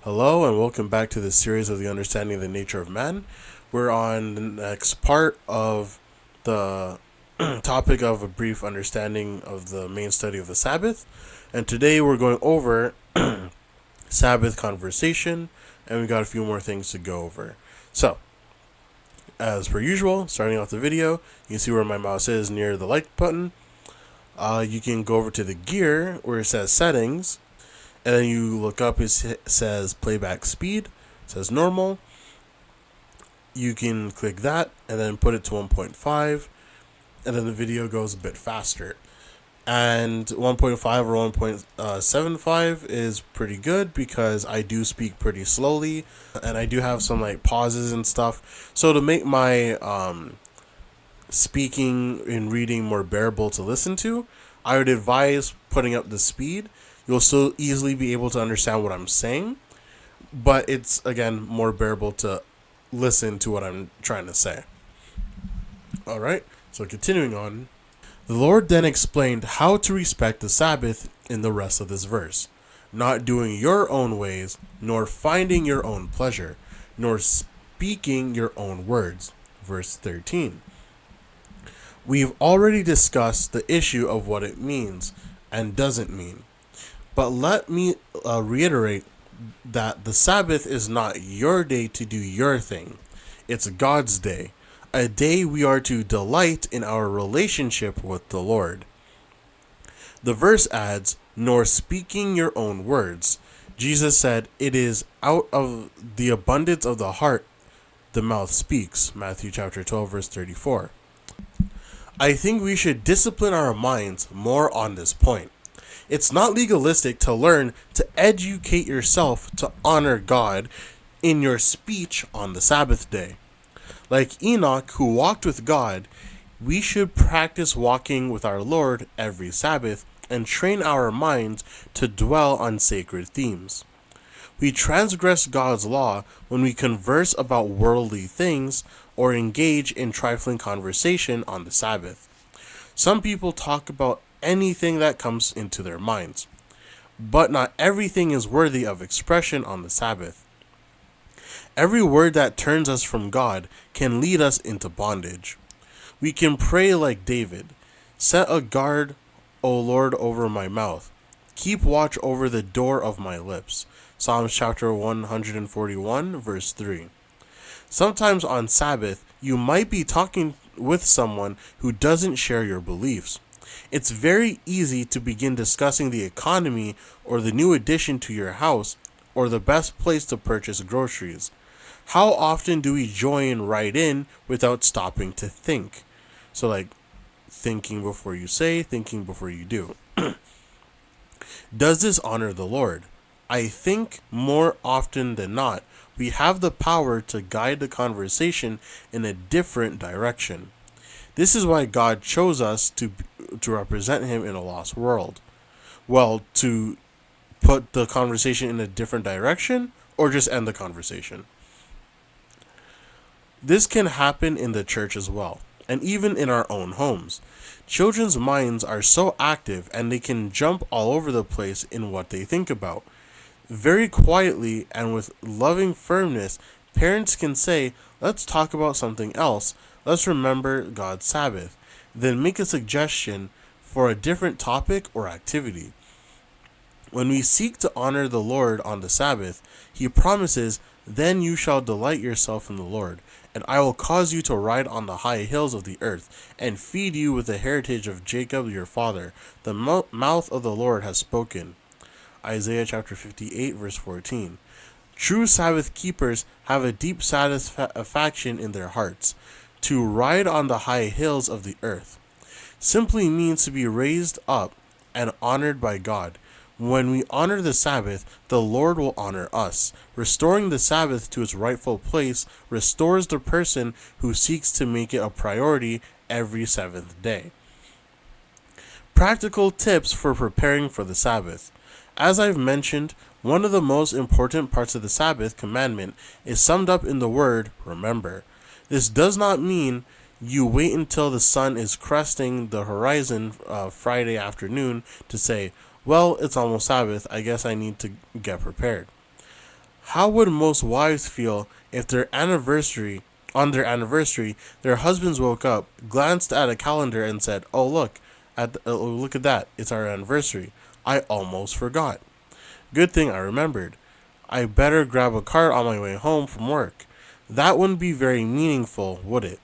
Hello and welcome back to this series of the understanding of the nature of man. We're on the next part of the topic of a brief understanding of the main study of the Sabbath. And today we're going over Sabbath conversation, and we got a few more things to go over. So, as per usual, starting off the video, you can see where my mouse is near the like button. You can go over to the gear where it says settings, and then you look up, it says playback speed, it says normal. You can click that and then put it to 1.5, and then the video goes a bit faster. And 1.5 or 1.75 is pretty good because I do speak pretty slowly and I do have some like pauses and stuff. So to make my speaking and reading more bearable to listen to, I would advise putting up the speed. You'll still easily be able to understand what I'm saying, but it's again more bearable to listen to what I'm trying to say. Alright, so continuing on. The Lord then explained how to respect the Sabbath in the rest of this verse. Not doing your own ways, nor finding your own pleasure, nor speaking your own words. Verse 13. We've already discussed the issue of what it means and doesn't mean. But let me reiterate that the Sabbath is not your day to do your thing. It's God's day, a day we are to delight in our relationship with the Lord. The verse adds, nor speaking your own words. Jesus said, it is out of the abundance of the heart the mouth speaks. Matthew chapter 12, verse 34. I think we should discipline our minds more on this point. It's not legalistic to learn to educate yourself to honor God in your speech on the Sabbath day. Like Enoch, who walked with God, we should practice walking with our Lord every Sabbath and train our minds to dwell on sacred themes. We transgress God's law when we converse about worldly things or engage in trifling conversation on the Sabbath. Some people talk about anything that comes into their minds, but not everything is worthy of expression on the Sabbath. Every word that turns us from God can lead us into bondage. We can pray like David, set a guard, O Lord, over my mouth. Keep watch over the door of my lips. Psalms chapter 141, verse 3. Sometimes on Sabbath, you might be talking with someone who doesn't share your beliefs. It's very easy to begin discussing the economy or the new addition to your house or the best place to purchase groceries. How often do we join right in without stopping to think? So like thinking before you say, thinking before you do. Does this honor the Lord? I think more often than not, we have the power to guide the conversation in a different direction. This is why God chose us to represent him in a lost world. Well, to put the conversation in a different direction or just end the conversation. This can happen in the church as well, and even in our own homes. Children's minds are so active and they can jump all over the place in what they think about. Very quietly and with loving firmness, parents can say, let's talk about something else. Let's remember God's Sabbath. Then make a suggestion for a different topic or activity. When we seek to honor the Lord on the Sabbath, he promises, then you shall delight yourself in the Lord, and I will cause you to ride on the high hills of the earth, and feed you with the heritage of Jacob your father. The mouth of the Lord has spoken. Isaiah chapter 58, verse 14. True Sabbath keepers have a deep satisfaction in their hearts. To ride on the high hills of the earth simply means to be raised up and honored by God. When we honor the Sabbath, the Lord will honor us. Restoring the Sabbath to its rightful place restores the person who seeks to make it a priority every seventh day. Practical tips for preparing for the Sabbath. As I've mentioned, one of the most important parts of the Sabbath commandment is summed up in the word remember. This does not mean you wait until the sun is cresting the horizon Friday afternoon to say, well, it's almost Sabbath, I guess I need to get prepared. How would most wives feel if on their anniversary, their husbands woke up, glanced at a calendar, and said, "Oh look at that! It's our anniversary. I almost forgot. Good thing I remembered. I better grab a cart on my way home from work." That wouldn't be very meaningful, would it?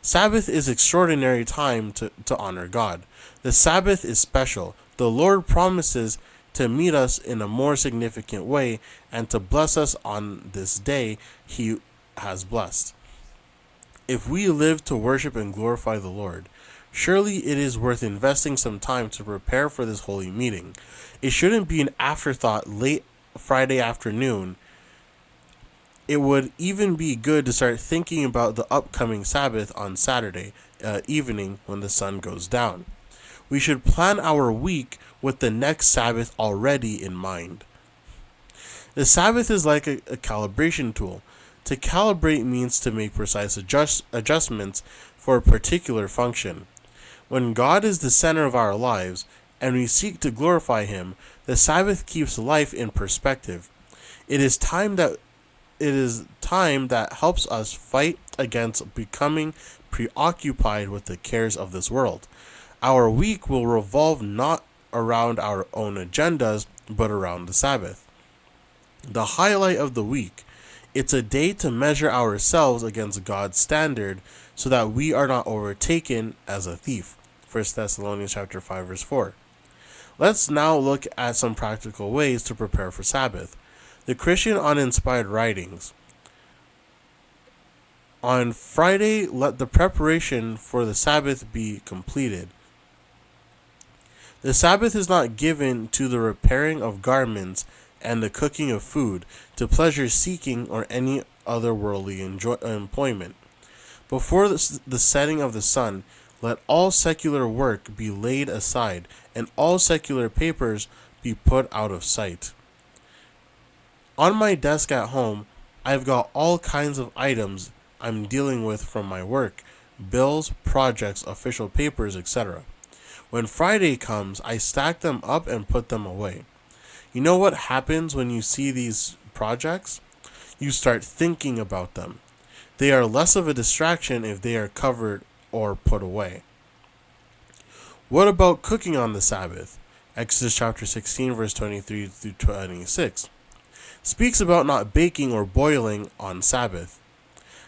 Sabbath is extraordinary time to honor God. The Sabbath is special. The Lord promises to meet us in a more significant way and to bless us on this day he has blessed. If we live to worship and glorify the Lord, surely it is worth investing some time to prepare for this holy meeting. It shouldn't be an afterthought late Friday afternoon. It would even be good to start thinking about the upcoming Sabbath on Saturday evening when the sun goes down. We should plan our week with the next Sabbath already in mind. The Sabbath is like a calibration tool. To calibrate means to make precise adjustments for a particular function. When God is the center of our lives and we seek to glorify Him, the Sabbath keeps life in perspective. It is time that helps us fight against becoming preoccupied with the cares of this world. Our week will revolve not around our own agendas, but around the Sabbath. The highlight of the week. It's a day to measure ourselves against God's standard so that we are not overtaken as a thief. 1 Thessalonians chapter 5, verse 4. Let's now look at some practical ways to prepare for Sabbath. The Christian uninspired writings. On Friday, let the preparation for the Sabbath be completed. The Sabbath is not given to the repairing of garments and the cooking of food, to pleasure seeking or any other worldly employment. Before the setting of the sun, let all secular work be laid aside, and all secular papers be put out of sight. On my desk at home, I've got all kinds of items I'm dealing with from my work, bills, projects, official papers, etc. When Friday comes, I stack them up and put them away. You know what happens when you see these projects? You start thinking about them. They are less of a distraction if they are covered or put away. What about cooking on the Sabbath? Exodus chapter 16, verse 23 through 26 speaks about not baking or boiling on Sabbath.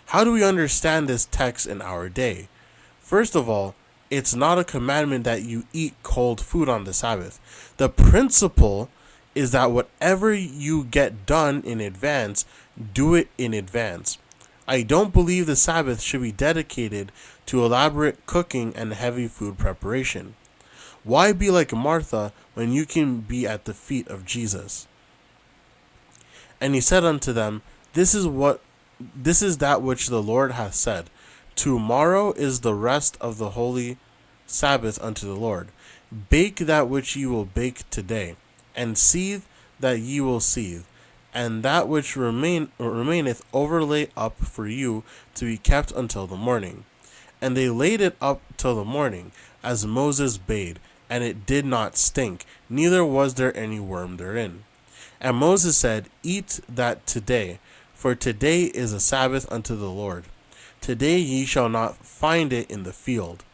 How do we understand this text in our day? First of all, it's not a commandment that you eat cold food on the Sabbath. The principle is that whatever you get done in advance, do it in advance. I don't believe the Sabbath should be dedicated to elaborate cooking and heavy food preparation. Why be like Martha when you can be at the feet of Jesus? And he said unto them, This is that which the Lord hath said. Tomorrow is the rest of the holy Sabbath unto the Lord. Bake that which ye will bake today, and seethe that ye will seethe, and that which remaineth overlay up for you to be kept until the morning. And they laid it up till the morning, as Moses bade, and it did not stink, neither was there any worm therein. And Moses said, Eat that today, for today is a Sabbath unto the Lord. Today ye shall not find it in the field.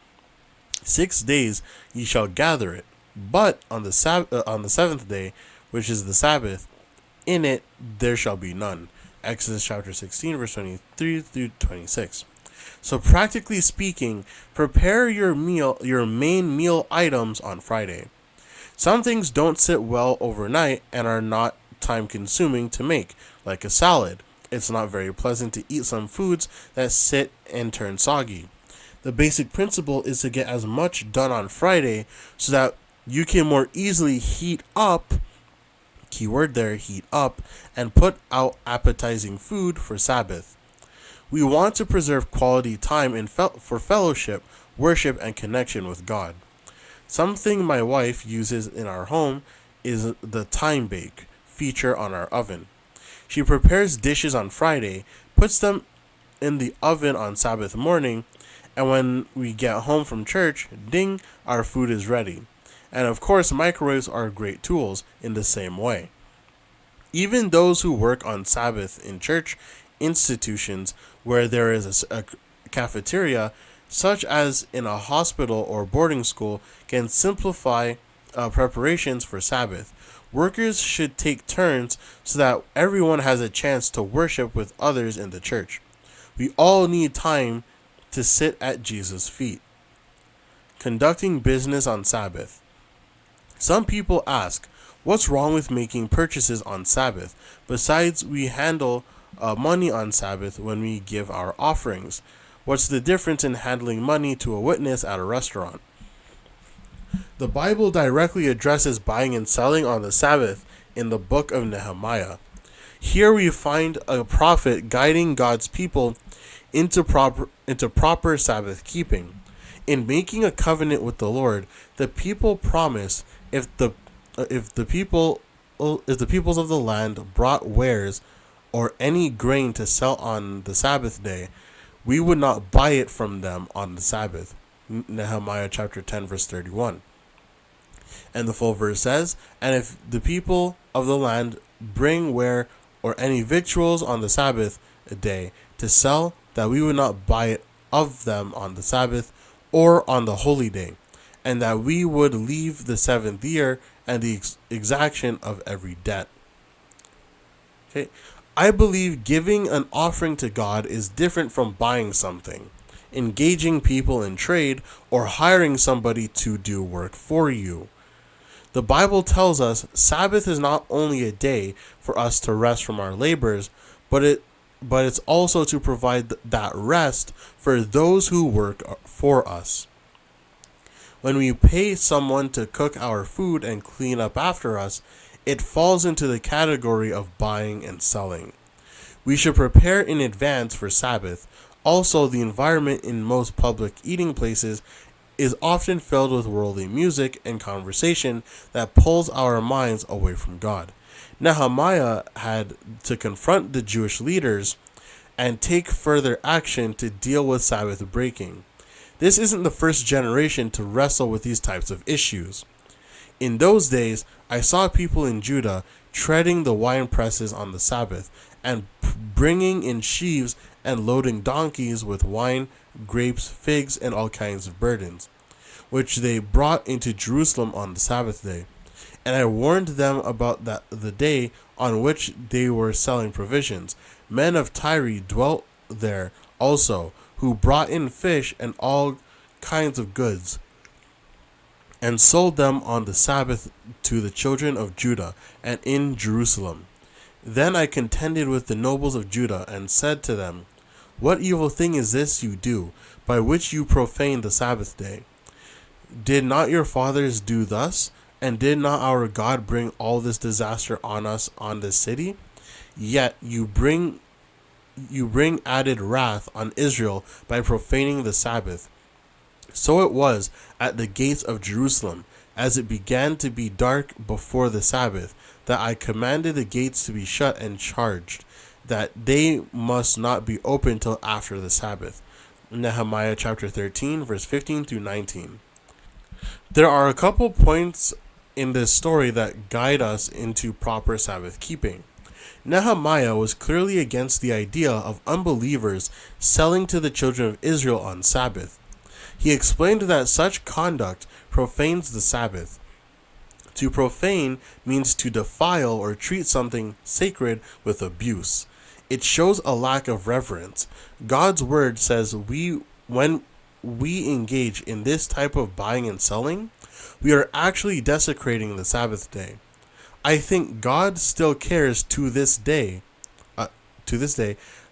6 days ye shall gather it, but on the seventh day, which is the Sabbath, in it there shall be none. Exodus chapter 16, verse 23 through 26. So practically speaking, prepare your main meal items on Friday. Some things don't sit well overnight and are not time consuming to make, like a salad. It's not very pleasant to eat some foods that sit and turn soggy. The basic principle is to get as much done on Friday so that you can more easily heat up, keyword there, heat up, and put out appetizing food for Sabbath. We want to preserve quality time for fellowship, worship, and connection with God. Something my wife uses in our home is the time bake feature on our oven. She prepares dishes on Friday, puts them in the oven on Sabbath morning, and when we get home from church, ding, our food is ready. And of course, microwaves are great tools in the same way. Even those who work on Sabbath in church institutions where there is a cafeteria, such as in a hospital or boarding school, can simplify preparations for Sabbath. Workers should take turns so that everyone has a chance to worship with others in the church. We all need time to sit at Jesus' feet. Conducting business on Sabbath. Some people ask, what's wrong with making purchases on Sabbath? Besides, we handle money on Sabbath when we give our offerings. What's the difference in handling money to a witness at a restaurant? The Bible directly addresses buying and selling on the Sabbath in the book of Nehemiah. Here we find a prophet guiding God's people into proper Sabbath keeping. In making a covenant with the Lord, the people promise if the peoples of the land brought wares or any grain to sell on the Sabbath day, we would not buy it from them on the Sabbath. Nehemiah chapter 10 verse 31. And the full verse says, and if the people of the land bring ware or any victuals on the Sabbath day to sell, that we would not buy it of them on the Sabbath or on the holy day, and that we would leave the seventh year and the exaction of every debt. Okay, I believe giving an offering to God is different from buying something, engaging people in trade, or hiring somebody to do work for you. The Bible tells us Sabbath is not only a day for us to rest from our labors, but it's also to provide that rest for those who work for us. When we pay someone to cook our food and clean up after us, it falls into the category of buying and selling. We should prepare in advance for Sabbath. Also, the environment in most public eating places is often filled with worldly music and conversation that pulls our minds away from God. Nehemiah had to confront the Jewish leaders and take further action to deal with Sabbath breaking. This isn't the first generation to wrestle with these types of issues. In those days, I saw people in Judah treading the wine presses on the Sabbath and bringing in sheaves and loading donkeys with wine, grapes, figs, and all kinds of burdens, which they brought into Jerusalem on the Sabbath day. And I warned them about the day on which they were selling provisions. Men of Tyre dwelt there also, who brought in fish and all kinds of goods, and sold them on the Sabbath to the children of Judah and in Jerusalem. Then I contended with the nobles of Judah and said to them, what evil thing is this you do, by which you profane the Sabbath day? Did not your fathers do thus? And did not our God bring all this disaster on us, on this city? Yet you bring added wrath on Israel by profaning the Sabbath. So it was at the gates of Jerusalem, as it began to be dark before the Sabbath, that I commanded the gates to be shut and charged, that they must not be opened till after the Sabbath. Nehemiah chapter 13, verse 15 through 19. There are a couple points in this story that guide us into proper Sabbath keeping. Nehemiah was clearly against the idea of unbelievers selling to the children of Israel on Sabbath. He explained that such conduct profanes the Sabbath. To profane means to defile or treat something sacred with abuse. It shows a lack of reverence. God's word says when we engage in this type of buying and selling, we are actually desecrating the Sabbath day. I think God still cares to this day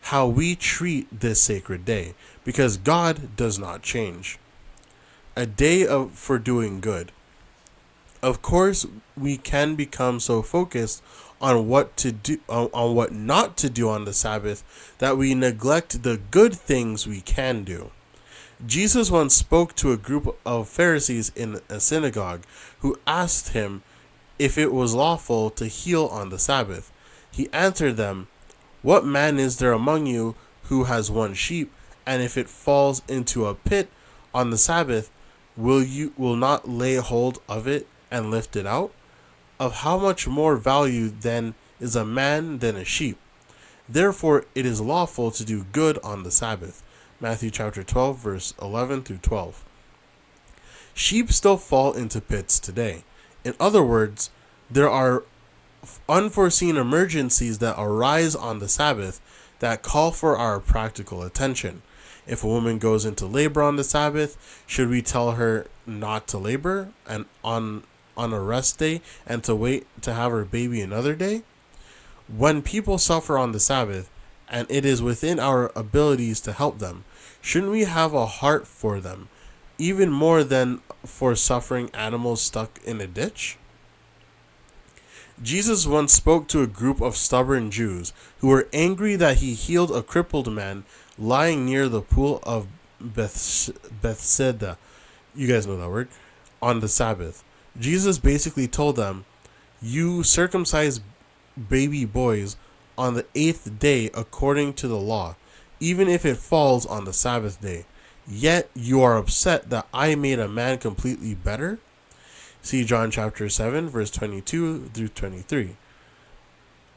how we treat this sacred day, because God does not change. A day for doing good. Of course, we can become so focused on what to do, on what not to do on the Sabbath, that we neglect the good things we can do. Jesus once spoke to a group of Pharisees in a synagogue who asked him if it was lawful to heal on the Sabbath. He answered them, what man is there among you who has one sheep, and if it falls into a pit on the Sabbath, will not lay hold of it and lift it out? Of how much more value then is a man than a sheep. Therefore it is lawful to do good on the Sabbath. Matthew chapter 12, verse 11 through 12. Sheep still fall into pits today. In other words, there are unforeseen emergencies that arise on the Sabbath that call for our practical attention. If a woman goes into labor on the Sabbath, should we tell her not to labor and on a rest day and to wait to have her baby another day? When people suffer on the Sabbath and it is within our abilities to help them, shouldn't we have a heart for them, even more than for suffering animals stuck in a ditch? Jesus once spoke to a group of stubborn Jews who were angry that he healed a crippled man lying near the pool of Bethesda. You guys know that word. On the Sabbath. Jesus basically told them, "You circumcise baby boys on the 8th day according to the law, even if it falls on the Sabbath day. Yet you are upset that I made a man completely better?" See John chapter 7, verse 22 through 23.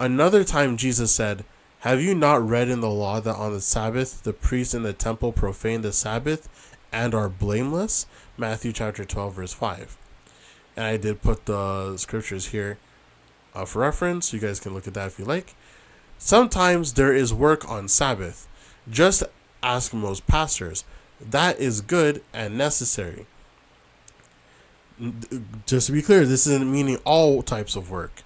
Another time Jesus said, "Have you not read in the law that on the Sabbath the priests in the temple profane the Sabbath and are blameless?" Matthew chapter 12, verse 5. And I did put the scriptures here for reference. You guys can look at that if you like. Sometimes there is work on Sabbath. Just ask most pastors. That is good and necessary. Just to be clear, this isn't meaning all types of work.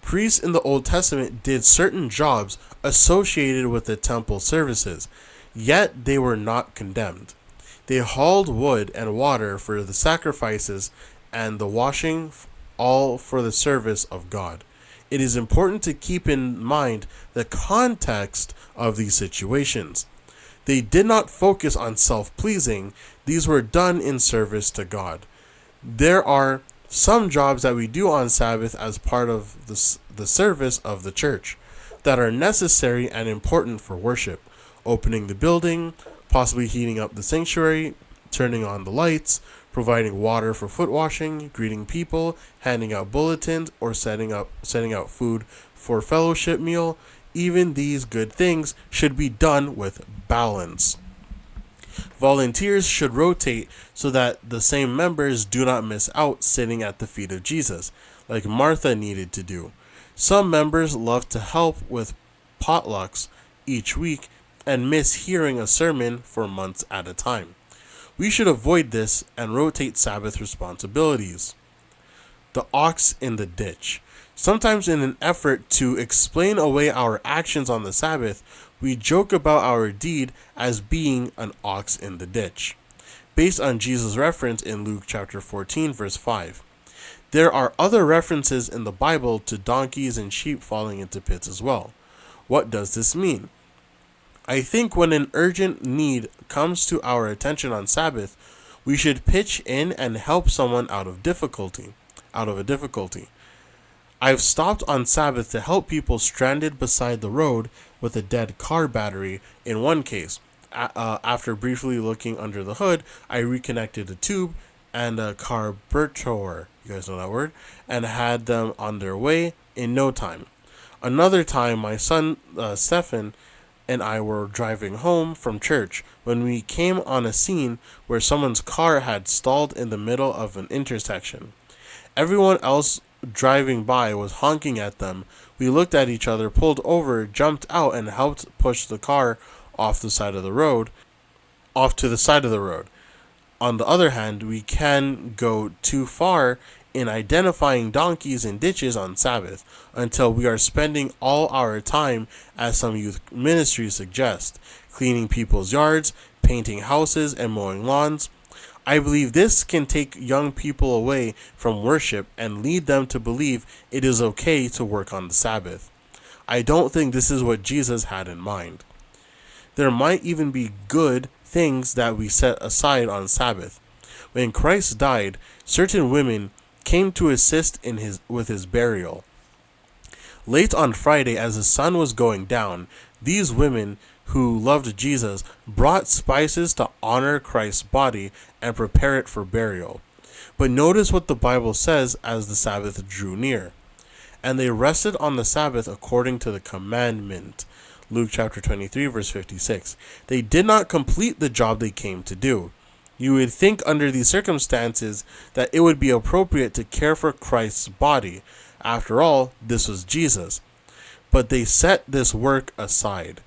Priests in the Old Testament did certain jobs associated with the temple services, yet they were not condemned. They hauled wood and water for the sacrifices and the washing, all for the service of God. It is important to keep in mind the context of these situations. They did not focus on self-pleasing. These were done in service to God. There are some jobs that we do on Sabbath as part of the service of the church that are necessary and important for worship. Opening the building, possibly heating up the sanctuary, turning on the lights, providing water for foot washing, greeting people, handing out bulletins, or setting out food for fellowship meal. Even these good things should be done with balance. Volunteers should rotate so that the same members do not miss out sitting at the feet of Jesus, like Martha needed to do. Some members love to help with potlucks each week and miss hearing a sermon for months at a time. We should avoid this and rotate Sabbath responsibilities. The ox in the ditch. Sometimes in an effort to explain away our actions on the Sabbath, we joke about our deed as being an ox in the ditch, based on Jesus' reference in Luke chapter 14, verse 5. There are other references in the Bible to donkeys and sheep falling into pits as well. What does this mean? I think when an urgent need comes to our attention on Sabbath, we should pitch in and help someone out of a difficulty. I've stopped on Sabbath to help people stranded beside the road with a dead car battery in one case. After briefly looking under the hood, I reconnected a tube and a carburetor, you guys know that word, and had them on their way in no time. Another time, my son Stefan and I were driving home from church when we came on a scene where someone's car had stalled in the middle of an intersection. Everyone else driving by was honking at them. We looked at each other, pulled over, jumped out, and helped push the car off to the side of the road. On the other hand, we can go too far in identifying donkeys in ditches on Sabbath until we are spending all our time, as some youth ministries suggest, cleaning people's yards, painting houses, and mowing lawns. I believe this can take young people away from worship and lead them to believe it is okay to work on the Sabbath. I don't think this is what Jesus had in mind. There might even be good things that we set aside on Sabbath. When Christ died, certain women came to assist with his burial. Late on Friday, as the sun was going down, these women who loved Jesus brought spices to honor Christ's body and prepare it for burial. But notice what the Bible says as the Sabbath drew near. and they rested on the Sabbath according to the commandment. Luke chapter 23, verse 56. They did not complete the job they came to do. You would think under these circumstances that it would be appropriate to care for Christ's body. After all, this was Jesus. But they set this work aside.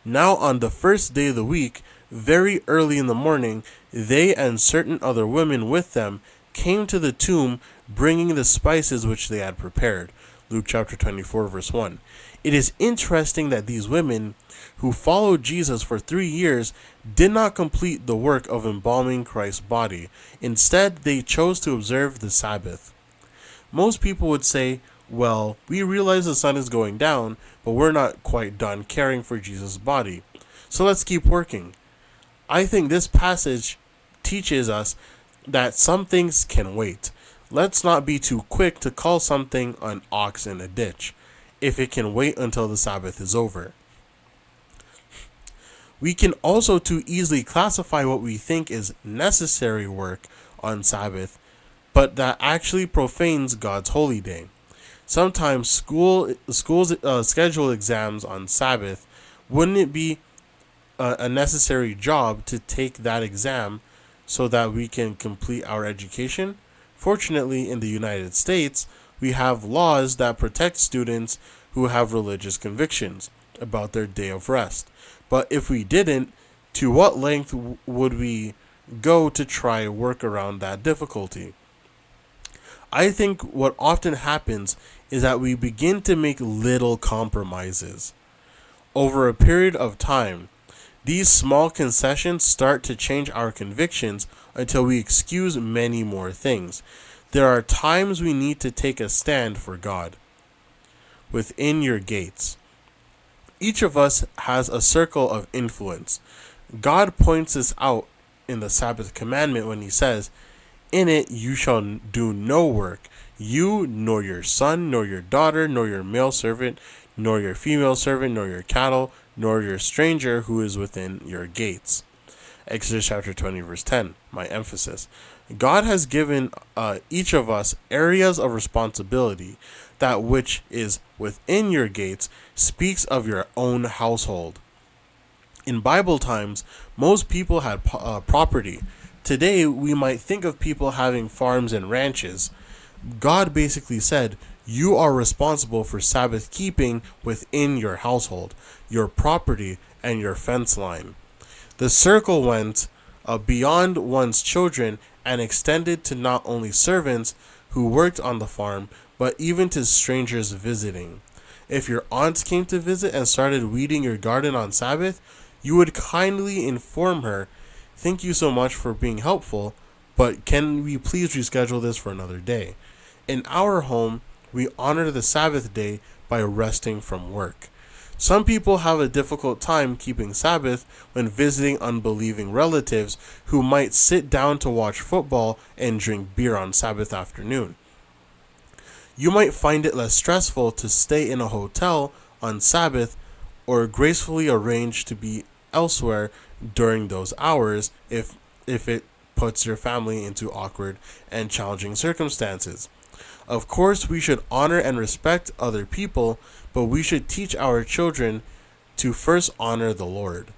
Now on the first day of the week, very early in the morning, they and certain other women with them came to the tomb, bringing the spices which they had prepared. Luke chapter 24, verse 1. It is interesting that these women, who followed Jesus for 3 years, did not complete the work of embalming Christ's body. Instead, they chose to observe the Sabbath. Most people would say, well, we realize the sun is going down, but we're not quite done caring for Jesus' body, so let's keep working. I think this passage teaches us that some things can wait. Let's not be too quick to call something an ox in a ditch, if it can wait until the Sabbath is over. We can also too easily classify what we think is necessary work on Sabbath, but that actually profanes God's holy day. Sometimes schools schedule exams on Sabbath. Wouldn't it be a necessary job to take that exam so that we can complete our education? Fortunately, in the United States, we have laws that protect students who have religious convictions about their day of rest. But if we didn't, to what length would we go to try work around that difficulty? I think what often happens is that we begin to make little compromises. Over a period of time, these small concessions start to change our convictions until we excuse many more things. There are times we need to take a stand for God. Within your gates. Each of us has a circle of influence. God points this out in the Sabbath commandment when he says, "In it you shall do no work, you, nor your son, nor your daughter, nor your male servant, nor your female servant, nor your cattle, nor your stranger who is within your gates." Exodus chapter 20, verse 10, my emphasis. God has given each of us areas of responsibility. That which is within your gates speaks of your own household. In Bible times, most people had property. Today, we might think of people having farms and ranches. God basically said, you are responsible for Sabbath keeping within your household, your property, and your fence line. The circle went beyond one's children and extended to not only servants who worked on the farm, but even to strangers visiting. If your aunt came to visit and started weeding your garden on Sabbath, you would kindly inform her, "Thank you so much for being helpful, but can we please reschedule this for another day?" In our home, we honor the Sabbath day by resting from work. Some people have a difficult time keeping Sabbath when visiting unbelieving relatives who might sit down to watch football and drink beer on Sabbath afternoon. You might find it less stressful to stay in a hotel on Sabbath or gracefully arrange to be elsewhere during those hours if it puts your family into awkward and challenging circumstances. Of course, we should honor and respect other people, but we should teach our children to first honor the Lord.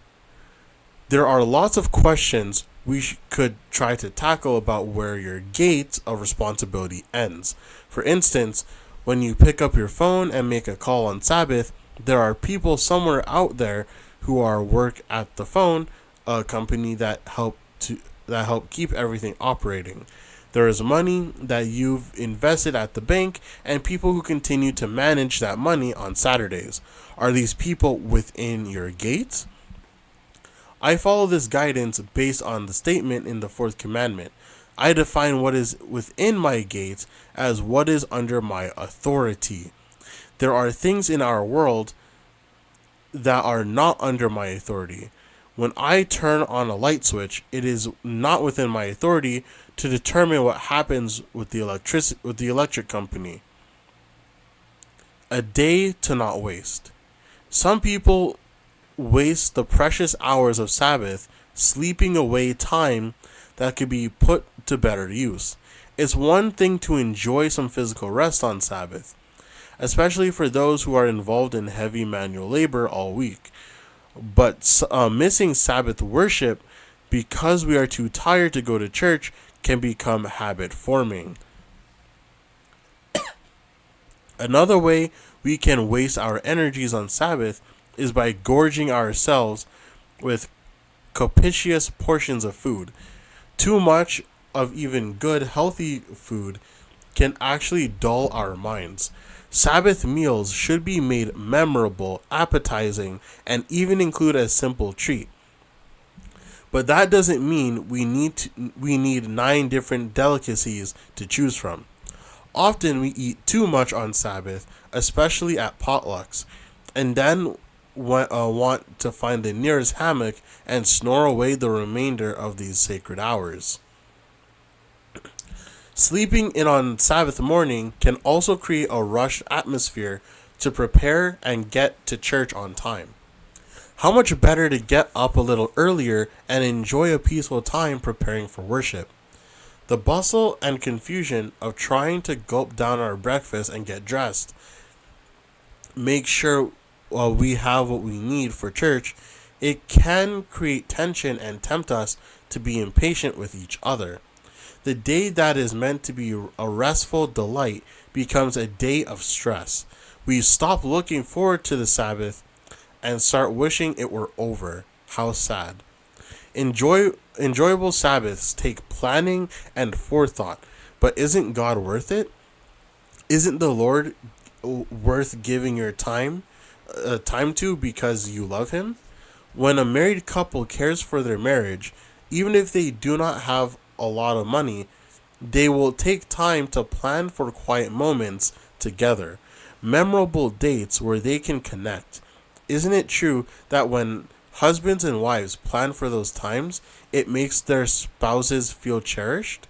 There are lots of questions we could try to tackle about where your gate of responsibility ends. For instance, when you pick up your phone and make a call on Sabbath, there are people somewhere out there who are work at the phone company that help keep everything operating. There is money that you've invested at the bank and people who continue to manage that money on Saturdays. Are these people within your gates? I follow this guidance based on the statement in the fourth commandment. I define what is within my gates as what is under my authority. There are things in our world that are not under my authority. When I turn on a light switch, it is not within my authority to determine what happens with the electric company. A day to not waste. Some people waste the precious hours of Sabbath sleeping away time that could be put to better use. It's one thing to enjoy some physical rest on Sabbath, especially for those who are involved in heavy manual labor all week. But missing Sabbath worship because we are too tired to go to church can become habit forming. Another way we can waste our energies on Sabbath is by gorging ourselves with copious portions of food. Too much of even good, healthy food can actually dull our minds. Sabbath meals should be made memorable, appetizing, and even include a simple treat. But that doesn't mean we need 9 different delicacies to choose from. Often we eat too much on Sabbath, especially at potlucks, and then want to find the nearest hammock and snore away the remainder of these sacred hours. Sleeping in on Sabbath morning can also create a rushed atmosphere to prepare and get to church on time. How much better to get up a little earlier and enjoy a peaceful time preparing for worship? The bustle and confusion of trying to gulp down our breakfast and get dressed, make sure we have what we need for church, it can create tension and tempt us to be impatient with each other. The day that is meant to be a restful delight becomes a day of stress. We stop looking forward to the Sabbath and start wishing it were over. How sad. Enjoyable Sabbaths take planning and forethought, but isn't God worth it? Isn't the Lord worth giving your time to because you love Him? When a married couple cares for their marriage, even if they do not have a lot of money, they will take time to plan for quiet moments together, memorable dates where they can connect. Isn't it true that when husbands and wives plan for those times, it makes their spouses feel cherished?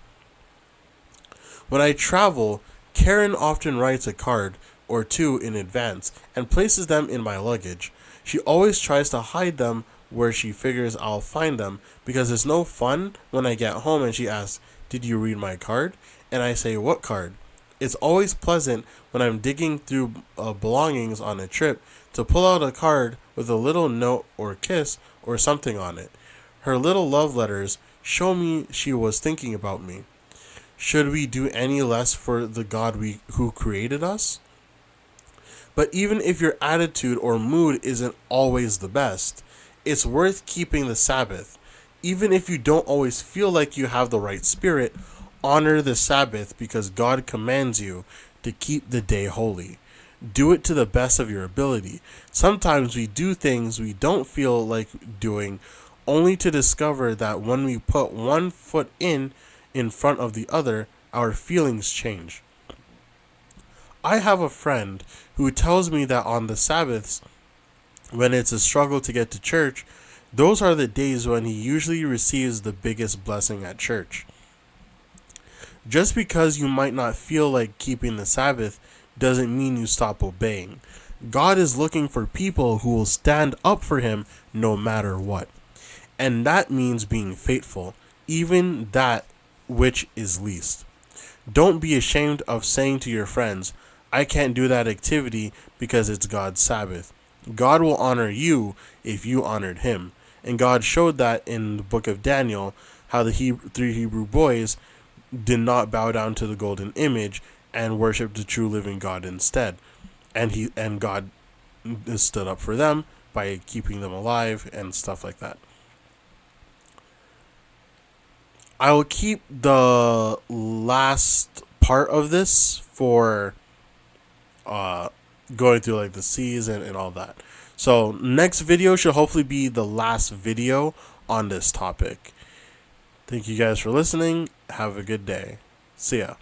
When I travel, Karen often writes a card or two in advance and places them in my luggage. She always tries to hide them where she figures I'll find them because it's no fun when I get home and she asks, "Did you read my card?" And I say, "What card?" It's always pleasant when I'm digging through belongings on a trip to pull out a card with a little note or kiss or something on it. Her little love letters show me she was thinking about me. Should we do any less for the God who created us? But even if your attitude or mood isn't always the best, it's worth keeping the Sabbath. Even if you don't always feel like you have the right spirit, honor the Sabbath because God commands you to keep the day holy. Do it to the best of your ability. Sometimes we do things we don't feel like doing, only to discover that when we put one foot in front of the other, our feelings change. I have a friend who tells me that on the Sabbaths, when it's a struggle to get to church, those are the days when he usually receives the biggest blessing at church. Just because you might not feel like keeping the Sabbath doesn't mean you stop obeying. God is looking for people who will stand up for Him no matter what. And that means being faithful, even that which is least. Don't be ashamed of saying to your friends, "I can't do that activity because it's God's Sabbath." God will honor you if you honored Him. And God showed that in the book of Daniel, how the 3 Hebrew boys did not bow down to the golden image and worship the true living God instead. And God stood up for them by keeping them alive and stuff like that. I will keep the last part of this for going through like the season and all that. So next video should hopefully be the last video on this topic. Thank you guys for listening. Have a good day. See ya.